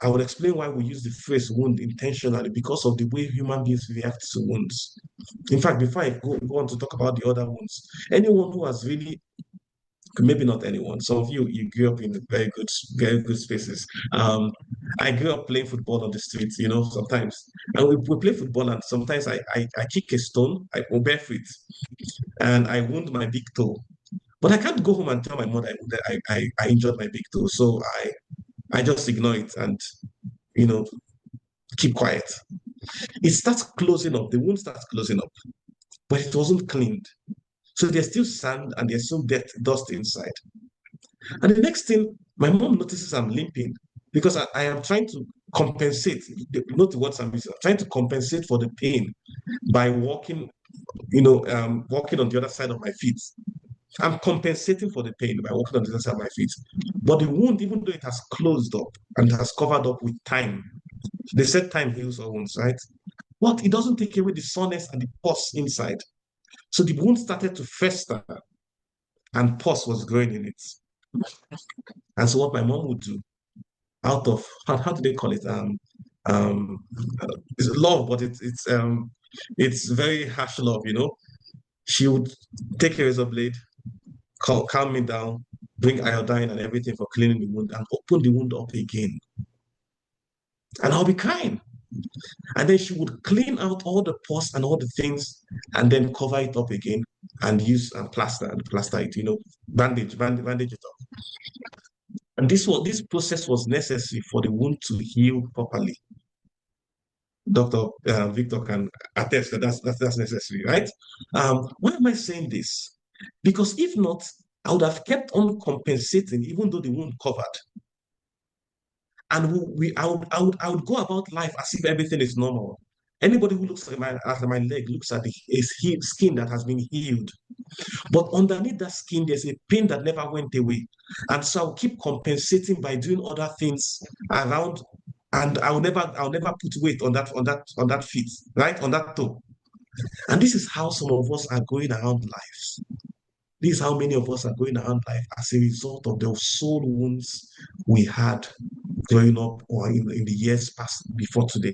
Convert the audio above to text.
I will explain why we use the phrase wound intentionally because of the way human beings react to wounds. In fact, before I go on to talk about the other wounds, anyone who has really, maybe not anyone, some of you grew up in very good spaces. I grew up playing football on the streets, sometimes. And we play football, and sometimes I kick a stone, I go barefoot, and I wound my big toe. But I can't go home and tell my mother I injured my big toe. So I just ignore it and, you know, keep quiet. It starts closing up, the wound starts closing up, but it wasn't cleaned. So there's still sand and there's still dust inside. And the next thing, my mom notices I'm limping because I am trying to compensate. Note the words I'm using. I'm trying to compensate for the pain by walking, walking on the other side of my feet. I'm compensating for the pain by walking on the other side of my feet. But the wound, even though it has closed up and has covered up with time, they said time heals all wounds, right? But it doesn't take away the soreness and the pus inside. So the wound started to fester and pus was growing in it. And so what my mom would do out of how do they call it? Um, it's love, but it's very harsh love, She would take a razor blade, calm me down, bring iodine and everything for cleaning the wound, and open the wound up again. And I'll be crying. And then she would clean out all the pus and all the things and then cover it up again and use plaster it, bandage it up. And this process was necessary for the wound to heal properly. Dr. Victor can attest that that's necessary, right? Why am I saying this? Because if not, I would have kept on compensating even though the wound covered. And I would go about life as if everything is normal. Anybody who looks at my leg looks at the skin that has been healed. But underneath that skin, there's a pain that never went away. And so I'll keep compensating by doing other things around, and I'll never put weight on that feet, right? On that toe. And this is how some of us are going around life. This is how many of us are going around life as a result of the soul wounds we had growing up or in the years past before today.